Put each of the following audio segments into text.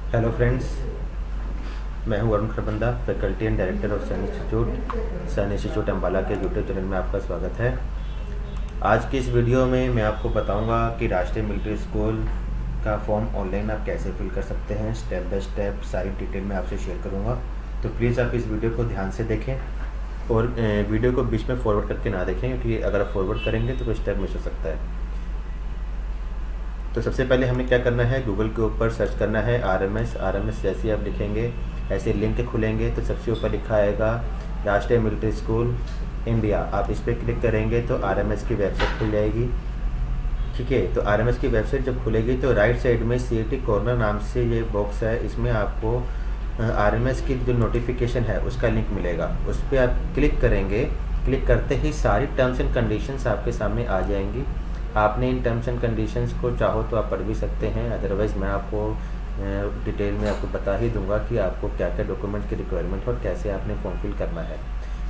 Hello friends, मैं हूं Varun Kharbanda, faculty and director of Sun Institute Ambala के यूट्यूब चैनल में आपका स्वागत है। आज की इस वीडियो में मैं आपको बताऊंगा कि राष्ट्रीय मिलिट्री स्कूल का फॉर्म ऑनलाइन आप कैसे फिल कर सकते हैं। स्टेप बाय स्टेप सारी डिटेल मैं आपसे शेयर करूंगा, तो प्लीज़ आप इस वीडियो को ध्यान से देखें और वीडियो को बीच में फॉरवर्ड करके ना देखें, क्योंकि अगर आप फॉरवर्ड करेंगे तो कोई स्टेप मिस हो सकता है। तो सबसे पहले हमें क्या करना है, गूगल के ऊपर सर्च करना है आरएमएस जैसे आप लिखेंगे ऐसे लिंक खुलेंगे तो सबसे ऊपर लिखा आएगा राष्ट्रीय मिलिट्री स्कूल इंडिया। आप इस पर क्लिक करेंगे तो आरएमएस की वेबसाइट खुल जाएगी। ठीक है, तो आरएमएस की वेबसाइट जब खुलेगी तो राइट साइड में सीईटी कॉर्नर नाम से ये बॉक्स है, इसमें आपको आरएमएस की जो नोटिफिकेशन है उसका लिंक मिलेगा। उस पर आप क्लिक करेंगे। क्लिक करते ही सारी टर्म्स एंड कंडीशंस आपके सामने आ जाएंगी। आपने इन टर्म्स एंड कंडीशंस को चाहो तो आप पढ़ भी सकते हैं, अदरवाइज़ मैं आपको डिटेल में आपको बता ही दूंगा कि आपको क्या क्या डॉक्यूमेंट की रिक्वायरमेंट और कैसे आपने फॉर्म फिल करना है।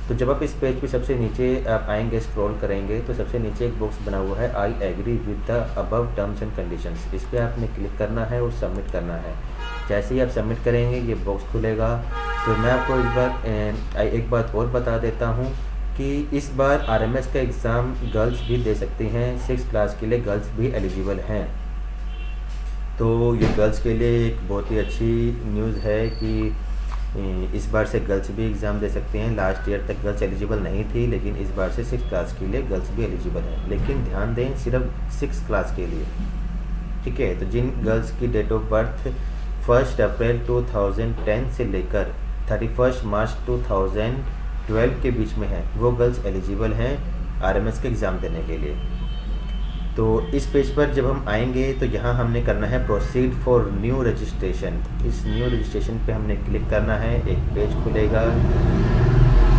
तो जब आप इस पेज पे सबसे नीचे आप आएंगे, स्क्रॉल करेंगे तो सबसे नीचे एक बॉक्स बना हुआ है I agree with the above terms and conditions. इस पर आपने क्लिक करना है और सबमिट करना है। जैसे ही आप सबमिट करेंगे ये बॉक्स खुलेगा। तो मैं आपको इस बार एक बात और बता देता हूँ कि इस बार आरएमएस का एग्ज़ाम गर्ल्स भी दे सकती हैं। 6th क्लास के लिए गर्ल्स भी एलिजिबल हैं। तो ये गर्ल्स के लिए एक बहुत ही अच्छी न्यूज़ है कि इस बार से गर्ल्स भी एग्ज़ाम दे सकते हैं। लास्ट ईयर तक गर्ल्स एलिजिबल नहीं थी, लेकिन इस बार से 6th क्लास के लिए गर्ल्स भी एलिजिबल हैं। लेकिन ध्यान दें, सिर्फ 6th क्लास के लिए। ठीक है, तो जिन गर्ल्स की डेट ऑफ बर्थ 1 अप्रैल 2010 से लेकर 31 मार्च 2012 के बीच में है, वो गर्ल्स एलिजिबल हैं आरएमएस के एग्ज़ाम देने के लिए। तो इस पेज पर जब हम आएंगे तो यहाँ हमने करना है प्रोसीड फॉर न्यू रजिस्ट्रेशन। इस न्यू रजिस्ट्रेशन पे हमने क्लिक करना है। एक पेज खुलेगा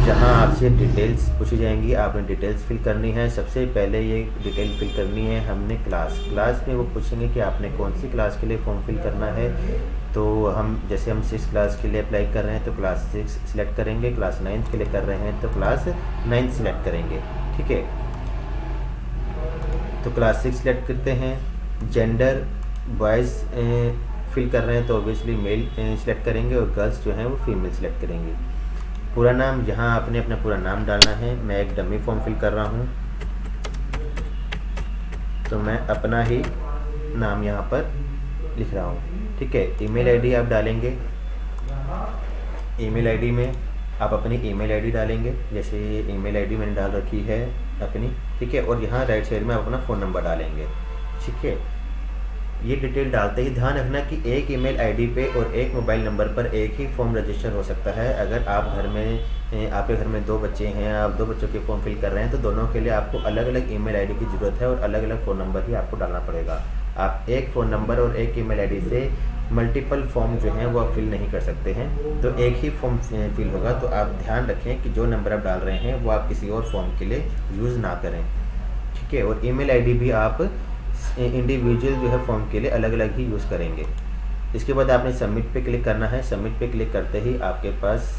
जहाँ आपसे डिटेल्स पूछी जाएंगी। आपने डिटेल्स फिल करनी है। सबसे पहले ये डिटेल फिल करनी है हमने क्लास में वो पूछेंगे कि आपने कौन सी क्लास के लिए फॉर्म फिल करना है। तो जैसे हम 6th क्लास के लिए अप्लाई कर रहे हैं तो क्लास 6 सिलेक्ट करेंगे, क्लास 9th के लिए कर रहे हैं तो क्लास 9th सिलेक्ट करेंगे। ठीक है, तो क्लास 6 सिलेक्ट करते हैं। जेंडर बॉयज़ फिल कर रहे हैं तो ऑब्वियसली मेल सिलेक्ट करेंगे और गर्ल्स जो हैं वो फीमेल सिलेक्ट करेंगे। पूरा नाम, यहाँ आपने अपना पूरा नाम डालना है। मैं एक डमी फॉर्म फिल कर रहा हूँ तो मैं अपना ही नाम यहाँ पर लिख रहा हूँ। ठीक है, ईमेल आईडी आप डालेंगे। ईमेल आईडी में आप अपनी ईमेल आईडी डालेंगे। जैसे ईमेल आईडी मैंने डाल रखी है अपनी। ठीक है, और यहाँ राइट साइड में आप अपना फ़ोन नंबर डालेंगे। ठीक है, ये डिटेल डालते ही ध्यान रखना कि एक ईमेल आईडी पे और एक मोबाइल नंबर पर एक ही फॉर्म रजिस्टर हो सकता है। अगर आप आपके घर में 2 बच्चे हैं, आप 2 बच्चों के फॉर्म फिल कर रहे हैं तो दोनों के लिए आपको अलग अलग ईमेल आईडी की ज़रूरत है और अलग अलग फ़ोन नंबर ही आपको डालना पड़ेगा। आप एक फ़ोन नंबर और एक ईमेल आईडी से मल्टीपल फॉर्म जो हैं वो आप फिल नहीं कर सकते हैं। तो एक ही फॉर्म फिल होगा। तो आप ध्यान रखें कि जो नंबर आप डाल रहे हैं वो आप किसी और फॉर्म के लिए यूज़ ना करें। ठीक है, और ईमेल आईडी भी आप इंडिविजुअल जो है फॉर्म के लिए अलग अलग ही यूज़ करेंगे। इसके बाद आपने सबमिट पे क्लिक करना है। सबमिट पे क्लिक करते ही आपके पास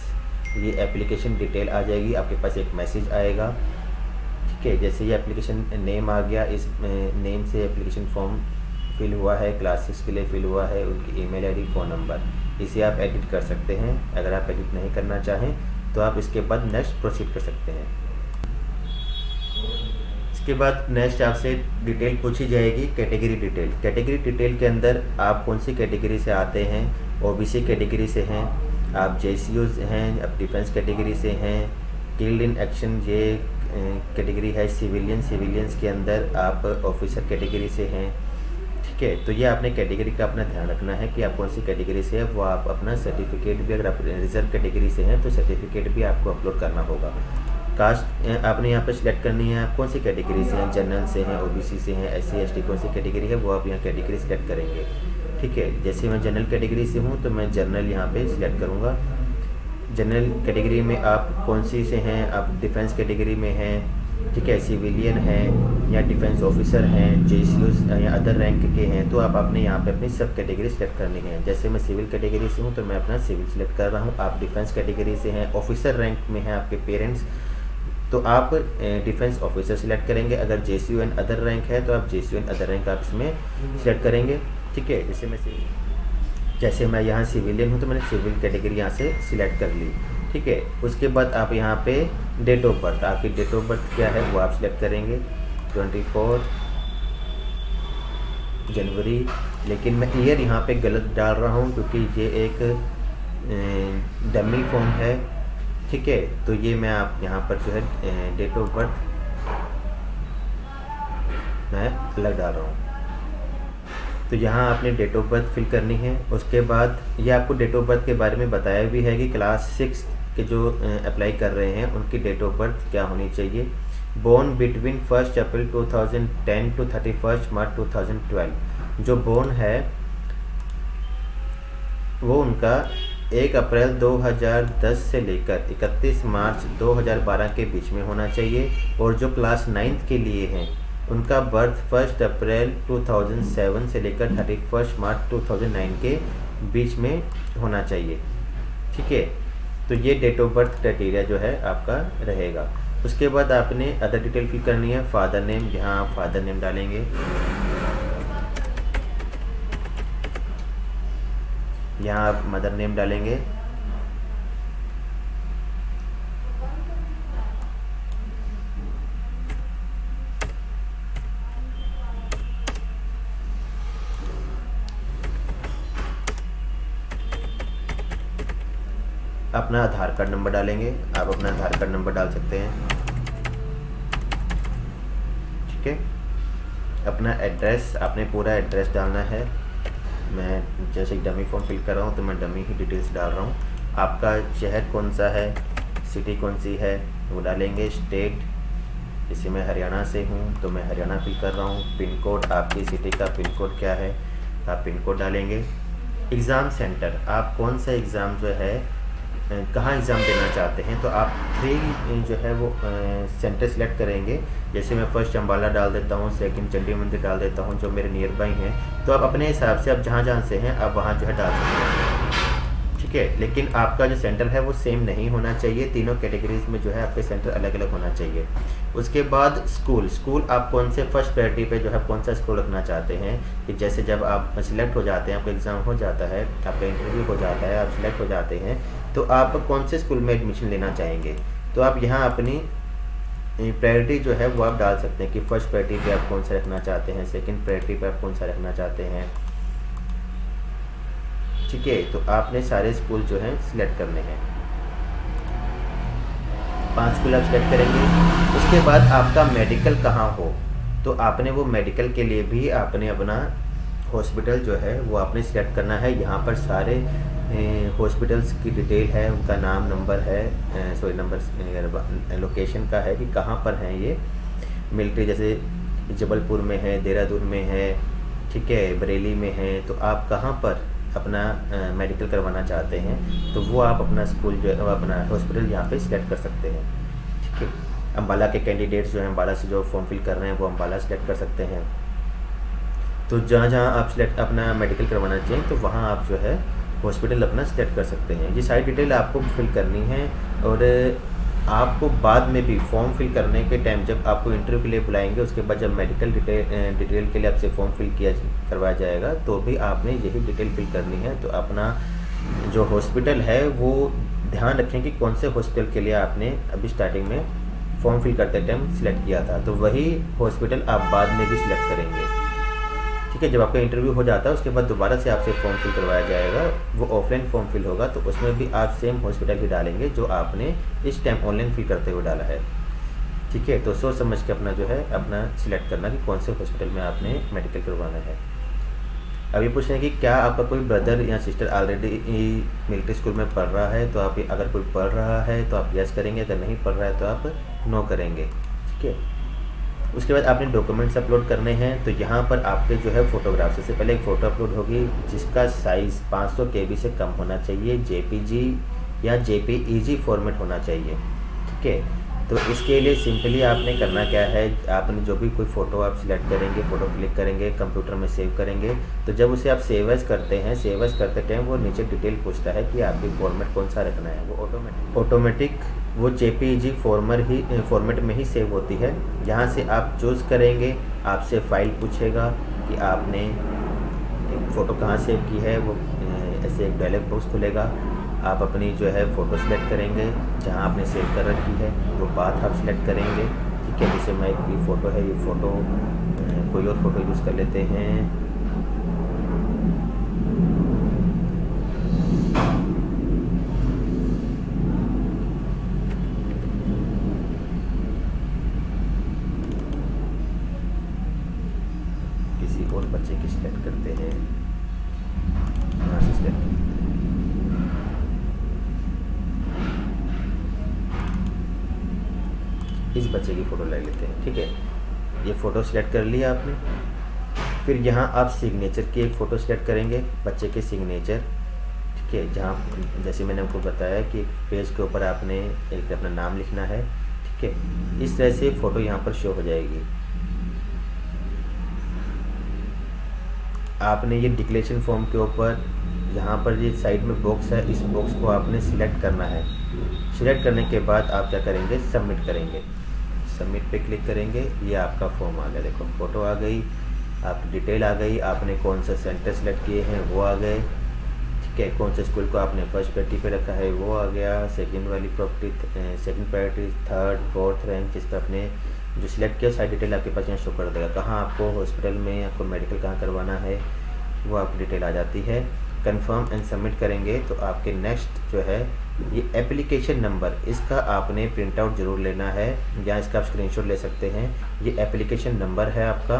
ये एप्लीकेशन डिटेल आ जाएगी। आपके पास एक मैसेज आएगा। ठीक है, जैसे ये एप्लीकेशन नेम आ गया, इस नेम से एप्लीकेशन फॉर्म फिल हुआ है, क्लास 6 के लिए फिल हुआ है, उनकी ईमेल आईडी, फ़ोन नंबर, इसे आप एडिट कर सकते हैं। अगर आप एडिट नहीं करना चाहें तो आप इसके बाद नेक्स्ट प्रोसीड कर सकते हैं। इसके बाद नेक्स्ट आपसे डिटेल पूछी जाएगी, कैटेगरी डिटेल। कैटेगरी डिटेल के अंदर आप कौन सी कैटेगरी से आते हैं। ओबीसी कैटेगरी से हैं, आप जेसीओ हैं, आप डिफेंस कैटेगरी से हैं, किल्ड इन एक्शन ये कैटेगरी है, सिविलियंस के अंदर आप ऑफिसर कैटेगरी से हैं। ठीक है, तो ये आपने कैटेगरी का अपना ध्यान रखना है कि आप कौन सी कैटेगरी से है। वो आप अपना सर्टिफिकेट भी, अगर आप रिजर्व कैटेगरी से हैं तो सर्टिफिकेट भी आपको अपलोड करना होगा। कास्ट आपने यहाँ पर सिलेक्ट करनी है, आप कौन सी कैटेगरी से हैं, जनरल से हैं, ओबीसी से हैं, एससी एसटी कौन सी कैटेगरी है वो आप यहाँ कैटेगरी सिलेक्ट करेंगे। ठीक है, जैसे मैं जनरल कैटेगरी से हूँ तो मैं जनरल यहाँ पे सिलेक्ट करूँगा। जनरल कैटेगरी में आप कौन सी से हैं, आप डिफेंस कैटेगरी में हैं, ठीक है, सिविलियन हैं या डिफेंस ऑफिसर हैं, जेसीओस या अदर रैंक के हैं, तो आप अपने यहाँ पे अपनी सब कैटेगरी सिलेक्ट करनी है। जैसे मैं सिविल कैटेगरी से हूँ तो मैं अपना सिविल सिलेक्ट कर रहा हूँ। आप डिफेंस कैटेगरी से हैं, ऑफिसर रैंक में हैं आपके पेरेंट्स, तो आप डिफेंस ऑफिसर सिलेक्ट करेंगे। अगर जेसीओ एंड अदर रैंक है तो आप जेसीओ एंड अदर रैंक आप इसमें सिलेक्ट करेंगे। ठीक है, जैसे मैं जैसे मैं यहाँ सिविलियन हूँ तो मैंने सिविल कैटेगरी यहाँ से सिलेक्ट कर ली। ठीक है, उसके बाद आप यहाँ पे डेट ऑफ बर्थ, आपकी डेट ऑफ बर्थ क्या है वो आप सिलेक्ट करेंगे 24 जनवरी। लेकिन मैं ईयर यहाँ पे गलत डाल रहा हूँ क्योंकि ये एक डमी फॉर्म है। ठीक है, तो ये मैं आप यहाँ पर जो है डेट ऑफ बर्थ मैं अलग डाल रहा हूँ। तो यहाँ आपने डेट ऑफ बर्थ फिल करनी है। उसके बाद ये आपको डेट ऑफ बर्थ के बारे में बताया भी है कि क्लास 6 के जो अप्लाई कर रहे हैं उनकी डेट ऑफ बर्थ क्या होनी चाहिए। बोर्न बिटवीन 1 अप्रैल 2010 टू 31 मार्च 2012, जो बोर्न है वो उनका 1 अप्रैल 2010 से लेकर 31 मार्च 2012 के बीच में होना चाहिए। और जो क्लास 9th के लिए हैं उनका बर्थ 1 अप्रैल 2007 से लेकर 31 मार्च 2009 के बीच में होना चाहिए। ठीक है, तो ये डेट ऑफ बर्थ क्राइटेरिया जो है आपका रहेगा। उसके बाद आपने अदर डिटेल फिल करनी है। फादर नेम, यहाँ आप फादर नेम डालेंगे, यहाँ आप मदर नेम डालेंगे, अपना आधार कार्ड नंबर डालेंगे, आप अपना आधार कार्ड नंबर डाल सकते हैं। ठीक है, अपना एड्रेस, आपने पूरा एड्रेस डालना है। मैं जैसे डमी फॉर्म फिल कर रहा हूँ तो मैं डमी ही डिटेल्स डाल रहा हूँ। आपका शहर कौन सा है, सिटी कौन सी है वो डालेंगे। स्टेट, जैसे मैं हरियाणा से हूँ तो मैं हरियाणा फिल कर रहा हूँ। पिन कोड, आपकी सिटी का पिन कोड क्या है आप पिन कोड डालेंगे। एग्ज़ाम सेंटर, आप कौन सा एग्ज़ाम जो है कहाँ एग्ज़ाम देना चाहते हैं तो आप 3 जो है वो सेंटर सेलेक्ट करेंगे। जैसे मैं फर्स्ट अम्बाला डाल देता हूँ, सेकंड चंडी मंदिर डाल देता हूँ जो मेरे नियर बाई हैं। तो आप अपने हिसाब से आप जहाँ जहाँ से हैं आप वहाँ जो है डाल सकते हैं। ठीक है, लेकिन आपका जो सेंटर है वो सेम नहीं होना चाहिए। तीनों कैटेगरीज में जो है आपके सेंटर अलग अलग होना चाहिए। उसके बाद स्कूल आप कौन से फर्स्ट प्रायोरिटी पे जो है कौन सा स्कूल रखना चाहते हैं कि जैसे जब आप सिलेक्ट हो जाते हैं, आपका एग्ज़ाम हो जाता है, आपका इंटरव्यू हो जाता है, आप सिलेक्ट हो जाते हैं तो आप कौन से स्कूल में एडमिशन लेना चाहेंगे। तो आप यहाँ अपनी प्रायोरिटी जो है वो आप डाल सकते हैं कि फर्स्ट प्रायोरिटी पे आप कौन सा रखना चाहते हैं, सेकंड प्रायोरिटी पे आप कौन सा रखना चाहते हैं। ठीक है, तो आपने सारे स्कूल जो हैं सिलेक्ट करने हैं। 5 स्कूल आप सिलेक्ट करेंगे। उसके बाद आपका मेडिकल कहाँ हो तो आपने वो मेडिकल के लिए भी आपने अपना हॉस्पिटल जो है वो आपने सिलेक्ट करना है। यहाँ पर सारे हॉस्पिटल्स की डिटेल है, उनका नाम, नंबर है, सॉरी नंबर लोकेशन का है कि कहाँ पर हैं ये मिलिट्री, जैसे जबलपुर में है, देहरादून में है, ठीक है, बरेली में है। तो आप कहाँ पर अपना मेडिकल करवाना चाहते हैं तो वो आप अपना स्कूल जो है अपना हॉस्पिटल यहाँ पे सिलेक्ट कर सकते हैं। ठीक है, अम्बाला के कैंडिडेट्स जो हैं अम्बाला से जो फॉर्म फिल कर रहे हैं वो अम्बाला सिलेक्ट कर सकते हैं। तो जहाँ जहाँ आप सिलेक्ट अपना मेडिकल करवाना चाहें तो वहाँ आप जो है हॉस्पिटल अपना सिलेक्ट कर सकते हैं। ये सारी डिटेल आपको फिल करनी है। और आपको बाद में भी फॉर्म फिल करने के टाइम जब आपको इंटरव्यू के लिए बुलाएंगे उसके बाद जब मेडिकल डिटेल के लिए आपसे फॉर्म फिल करवाया जाएगा तो भी आपने यही डिटेल फिल करनी है। तो अपना जो हॉस्पिटल है वो ध्यान रखें कि कौन से हॉस्पिटल के लिए आपने अभी स्टार्टिंग में फॉर्म फिल करते टाइम सिलेक्ट किया था तो वही हॉस्पिटल आप बाद में भी सिलेक्ट करेंगे। ठीक है, जब आपका इंटरव्यू हो जाता है उसके बाद दोबारा से आपसे फॉर्म फिल करवाया जाएगा, वो ऑफलाइन फॉर्म फिल होगा तो उसमें भी आप सेम हॉस्पिटल ही डालेंगे जो आपने इस टाइम ऑनलाइन फिल करते हुए डाला है। ठीक है, तो सोच समझ के अपना जो है अपना सिलेक्ट करना कि कौन से हॉस्पिटल में आपने मेडिकल करवाना है। अब ये पूछ रहे हैं कि क्या आपका कोई ब्रदर या सिस्टर ऑलरेडी मिलिट्री स्कूल में पढ़ रहा है तो आप अगर कोई पढ़ रहा है तो आप यस करेंगे, अगर नहीं पढ़ रहा है तो आप नो करेंगे। ठीक है, उसके बाद आपने डॉक्यूमेंट्स अपलोड करने हैं। तो यहाँ पर आपके जो है फ़ोटोग्राफ, सबसे पहले एक फ़ोटो अपलोड होगी जिसका साइज़ 500 KB से कम होना चाहिए, JPG या JPEG फॉर्मेट होना चाहिए। ठीक है, तो इसके लिए सिंपली आपने करना क्या है, आपने जो भी कोई फ़ोटो आप सिलेक्ट करेंगे, फ़ोटो क्लिक करेंगे, कंप्यूटर में सेव करेंगे। तो जब उसे आप सेव एज़ करते हैं, सेव एज़ करते टाइम वो नीचे डिटेल पूछता है कि आपकी फॉर्मेट कौन सा रखना है। वो ऑटोमेटिक वो JPEG फॉर्मेट में ही सेव होती है। यहाँ से आप चूज़ करेंगे, आपसे फ़ाइल पूछेगा कि आपने फ़ोटो कहाँ सेव की है, वो ऐसे एक डायलॉग बॉक्स खुलेगा। आप अपनी जो है फ़ोटो सेलेक्ट करेंगे, जहाँ आपने सेव कर रखी है वो बात आप सेलेक्ट करेंगे। ठीक है, जैसे मैं ये फ़ोटो है, ये फ़ोटो कोई और फ़ोटो यूज़ कर लेते हैं। किसी और बच्चे की सिलेक्ट करते हैं, यहाँ से सिलेक्ट करते हैं। इस बच्चे की फ़ोटो ले लेते हैं। ठीक है, ये फ़ोटो सिलेक्ट कर लिया आपने। फिर यहाँ आप सिग्नेचर की एक फ़ोटो सेलेक्ट करेंगे, बच्चे के सिग्नेचर। ठीक है, जहाँ जैसे मैंने आपको बताया कि पेज के ऊपर आपने एक अपना नाम लिखना है। ठीक है, इस तरह से फ़ोटो यहाँ पर शो हो जाएगी। आपने ये डिक्लेरेशन फॉर्म के ऊपर यहाँ पर ये साइड में बॉक्स है, इस बॉक्स को आपने सिलेक्ट करना है। सिलेक्ट करने के बाद आप क्या करेंगे, सबमिट करेंगे। सबमिट पे क्लिक करेंगे, ये आपका फॉर्म आ गया। देखो फ़ोटो आ गई, आपकी डिटेल आ गई, आपने कौन सा सेंटर सेलेक्ट किए हैं वो आ गए। ठीक है, कौन से स्कूल को आपने फर्स्ट प्रायोरिटी पे रखा है वो आ गया, सेकंड वाली property second priority, third fourth rank जिस पर आपने जो सिलेक्ट किया सारी डिटेल आपके पास यहाँ शो कर देगा। कहाँ आपको हॉस्पिटल में आपको मेडिकल कहाँ करवाना है वो आपकी डिटेल आ जाती है। कंफर्म एंड सबमिट करेंगे तो आपके नेक्स्ट जो है ये एप्लीकेशन नंबर, इसका आपने प्रिंट आउट ज़रूर लेना है या इसका आप स्क्रीनशॉट ले सकते हैं। ये एप्लीकेशन नंबर है आपका।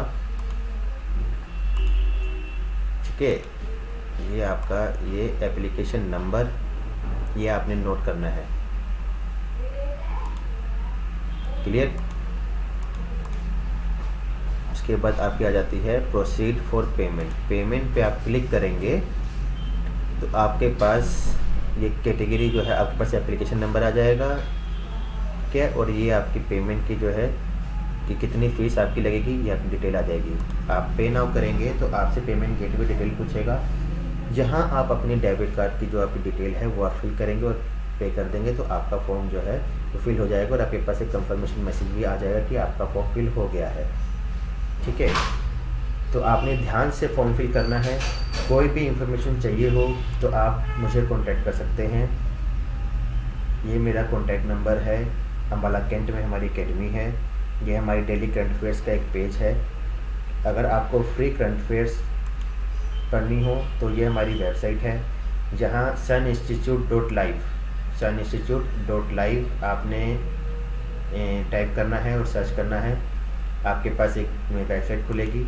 ठीक है, ये आपका ये एप्लीकेशन नंबर ये आपने नोट करना है। क्लियर। उसके बाद आपकी आ जाती है प्रोसीड फॉर पेमेंट। पेमेंट पे आप क्लिक करेंगे तो आपके पास ये कैटेगरी जो है आपके पास एप्लीकेशन नंबर आ जाएगा। क्या, और ये आपकी पेमेंट की जो है कि कितनी फ़ीस आपकी लगेगी ये आपकी डिटेल आ जाएगी। आप पे नाउ करेंगे तो आपसे पेमेंट गेटवे डिटेल पूछेगा, जहां आप अपनी डेबिट कार्ड की जो आपकी डिटेल है वो आप फिल करेंगे और पे कर देंगे तो आपका फॉर्म जो है वो फिल हो जाएगा और आपके पास एक कंफर्मेशन मैसेज भी आ जाएगा कि आपका फॉर्म फिल हो गया है। ठीक है, तो आपने ध्यान से फॉर्म फिल करना है। कोई भी इंफॉर्मेशन चाहिए हो तो आप मुझे कांटेक्ट कर सकते हैं। ये मेरा कांटेक्ट नंबर है। अम्बाला कैंट में हमारी एकेडमी है। ये हमारी डेली करंट अफेयर्स का एक पेज है। अगर आपको फ्री करंट अफेयर्स पढ़नी हो तो ये हमारी वेबसाइट है, जहाँ suninstitute.live आपने टाइप करना है और सर्च करना है। आपके पास एक वेबसाइट खुलेगी।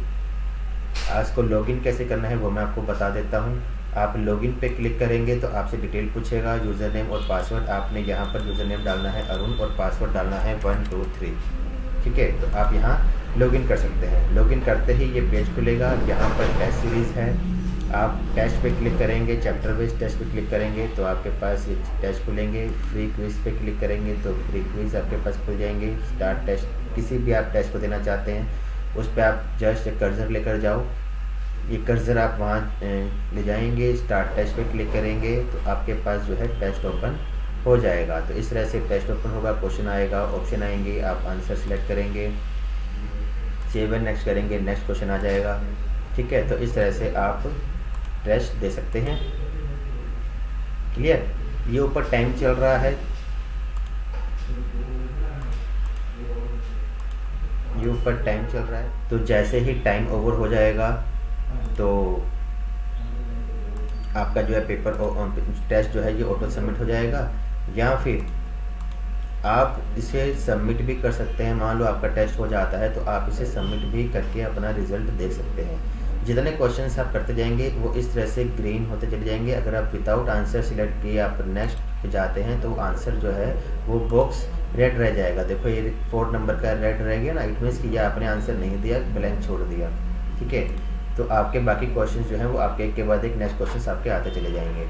आज को लॉगिन कैसे करना है वो मैं आपको बता देता हूँ। आप लॉगिन पे क्लिक करेंगे तो आपसे डिटेल पूछेगा, यूज़र नेम और पासवर्ड। आपने यहाँ पर यूज़र नेम डालना है अरुण और पासवर्ड डालना है 1 2 3। ठीक है, तो आप यहाँ लॉगिन कर सकते हैं। लॉगिन करते ही ये पेज खुलेगा। यहाँ पर टेस्ट सीरीज़ है, आप टेस्ट पे क्लिक करेंगे, चैप्टर वाइज टेस्ट पे क्लिक करेंगे तो आपके पास ये टेस्ट खुलेंगे। फ्री क्विज़ पे क्लिक करेंगे तो फ्री क्विज़ आपके पास खुल जाएंगे। स्टार्ट टेस्ट, किसी भी आप टेस्ट को देना चाहते हैं उस पर आप जस्ट कर्सर लेकर जाओ। ये कर्सर आप वहाँ ले जाएंगे, स्टार्ट टेस्ट पे क्लिक करेंगे तो आपके पास जो है टेस्ट ओपन हो जाएगा। तो इस तरह से टेस्ट ओपन होगा, क्वेश्चन आएगा, ऑप्शन आएंगे, आप आंसर सेलेक्ट करेंगे, सेव एंड नेक्स्ट करेंगे, नेक्स्ट क्वेश्चन आ जाएगा। ठीक है, तो इस तरह से आप टेस्ट दे सकते हैं। क्लियर। ये ऊपर टाइम चल रहा है, ये ऊपर टाइम चल रहा है। तो जैसे ही टाइम ओवर हो जाएगा तो आपका जो है पेपर टेस्ट जो है ये ऑटो सबमिट हो जाएगा। या फिर आप इसे सबमिट भी कर सकते हैं। मान लो आपका टेस्ट हो जाता है तो आप इसे सबमिट भी करके अपना रिजल्ट देख सकते हैं। जितने क्वेश्चंस आप करते जाएंगे वो इस तरह से ग्रीन होते चले जाएंगे। अगर आप विदाउट आंसर सिलेक्ट किए आप नेक्स्ट पे जाते हैं तो आंसर जो है वो बॉक्स रेड रह जाएगा। देखो ये 4 नंबर का रेड रह गया ना, इट मीन्स कि ये आपने आंसर नहीं दिया, ब्लैंक छोड़ दिया। ठीक है, तो आपके बाकी क्वेश्चन जो हैं वो आपके एक के बाद एक नेक्स्ट क्वेश्चन आपके आते चले जाएंगे।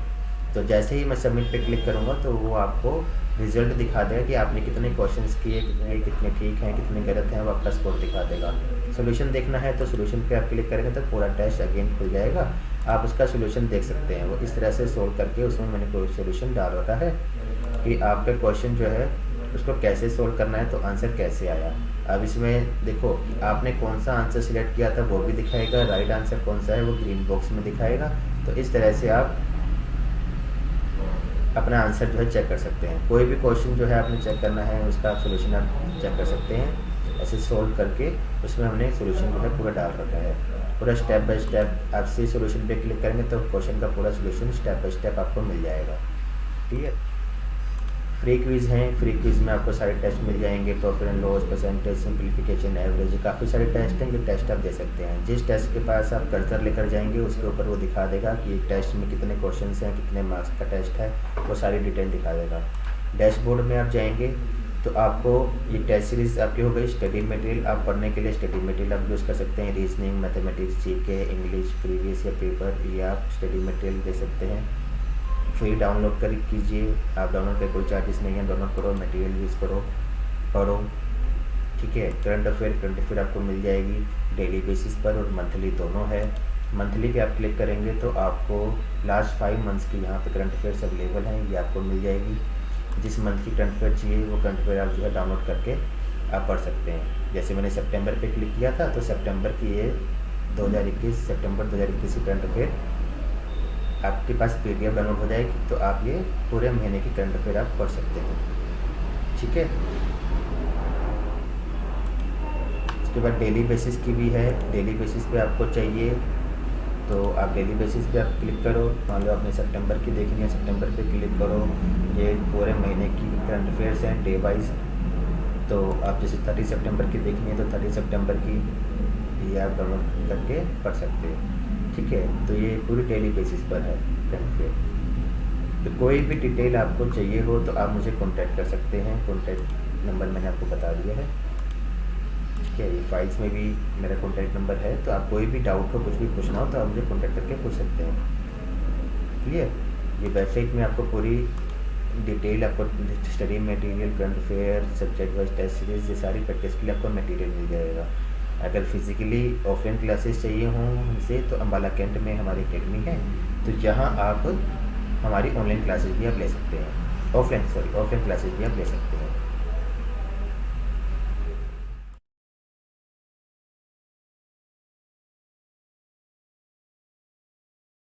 तो जैसे ही मैं सबमिट पे क्लिक करूँगा तो वो आपको रिजल्ट दिखा देगा कि आपने कितने क्वेश्चंस किए, कितने ठीक हैं, कितने गलत हैं, वो आपका स्कोर दिखा देगा। सोल्यूशन देखना है तो सोल्यूशन पे आप क्लिक करेंगे तो पूरा टेस्ट अगेन खुल जाएगा, आप उसका सोल्यूशन देख सकते हैं। वो इस तरह से सोल्व करके उसमें मैंने कोई सोल्यूशन डाल रखा है कि आपका क्वेश्चन जो है उसको कैसे सोल्व करना है, तो आंसर कैसे आया। अब इसमें देखो आपने कौन सा आंसर सिलेक्ट किया था वो भी दिखाएगा, राइट आंसर कौन सा है वो ग्रीन बॉक्स में दिखाएगा। तो इस तरह से आप अपना आंसर जो है चेक कर सकते हैं। कोई भी क्वेश्चन जो है आपने चेक करना है उसका आप सोल्यूशन आप चेक कर सकते हैं। ऐसे सोल्व करके उसमें हमने सोल्यूशन जो है पूरा डाल रखा है, पूरा स्टेप बाय स्टेप। आप सी सोल्यूशन पे क्लिक करेंगे तो क्वेश्चन का पूरा सोल्यूशन स्टेप बाय स्टेप आपको मिल जाएगा। ठीक है। फ्री क्विज़ हैं, फ्री क्विज़ में आपको सारे टेस्ट मिल जाएंगे, profit and loss, percentage, simplification, average, काफ़ी सारे टेस्ट हैं। ये टेस्ट आप दे सकते हैं। जिस टेस्ट के पास आप कर्सर लेकर जाएंगे उसके ऊपर वो दिखा देगा कि टेस्ट में कितने क्वेश्चन हैं, कितने मार्क्स का टेस्ट है, वो सारी डिटेल दिखा देगा। डैशबोर्ड में आप जाएंगे तो आपको ये टेस्ट सीरीज़ आपकी हो गई। स्टडी मटेरियल, आप पढ़ने के लिए स्टडी मटेरियल आप यूज़ कर सकते हैं। Reasoning, mathematics, GK, English, previous या पेपर, ये आप स्टडी मटेरियल दे सकते हैं। फ्री डाउनलोड कर कीजिए, आप डाउनलोड के कोई चार्जेस नहीं है, डाउनलोड करो, मटेरियल यूज़ करो, पढ़ो। ठीक है। करंट अफेयर आपको मिल जाएगी डेली बेसिस पर और मंथली दोनों है। मंथली पे आप क्लिक करेंगे तो आपको लास्ट 5 मंथ्स की यहाँ पे करंट अफेयर्स अवेलेबल हैं, ये आपको मिल जाएगी। जिस मंथ की करंट अफेयर चाहिए वो करंट अफेयर आप जो है डाउनलोड करके आप पढ़ सकते हैं। जैसे मैंने सितंबर पे क्लिक किया था तो सितंबर की ये 2021 सितंबर 2021 की करंट अफेयर आपके पास PDF डाउनलोड हो जाएगी, तो आप ये पूरे महीने की करंट अफेयर आप पढ़ सकते हैं। ठीक है। उसके बाद डेली बेसिस की भी है। डेली बेसिस पे आपको चाहिए तो आप डेली बेसिस पे आप क्लिक करो। मान लो आपने सितंबर की देखनी है, सितंबर पे क्लिक करो। ये पूरे महीने की करंट अफेयर्स हैं डे वाइज। तो आप जैसे 30 सितंबर की देखनी है तो 30 सितंबर की ये आप डाउनलोड करके पढ़ सकते हो। ठीक है। तो ये पूरी डेली बेसिस पर है करंट अफेयर। तो कोई भी डिटेल आपको चाहिए हो तो आप मुझे कांटेक्ट कर सकते हैं। कांटेक्ट नंबर मैंने आपको बता दिया है। ठीक है। ये फाइल्स में भी मेरा कांटेक्ट नंबर है, तो आप कोई भी डाउट हो, कुछ भी पूछना हो तो आप मुझे कांटेक्ट करके पूछ सकते हैं। क्लियर। ये वेबसाइट में आपको पूरी डिटेल, आपको study material, current affair, subject wise test series, ये सारी प्रैक्टिस के लिए आपको मटेरियल मिल जाएगा। अगर फिज़िकली ऑफलाइन क्लासेस चाहिए हों हमसे तो अम्बाला कैंट में हमारी अकेडमी है, तो जहाँ आप हमारी ऑनलाइन क्लासेस भी आप ले सकते हैं। ऑफलाइन क्लासेस भी आप ले सकते हैं।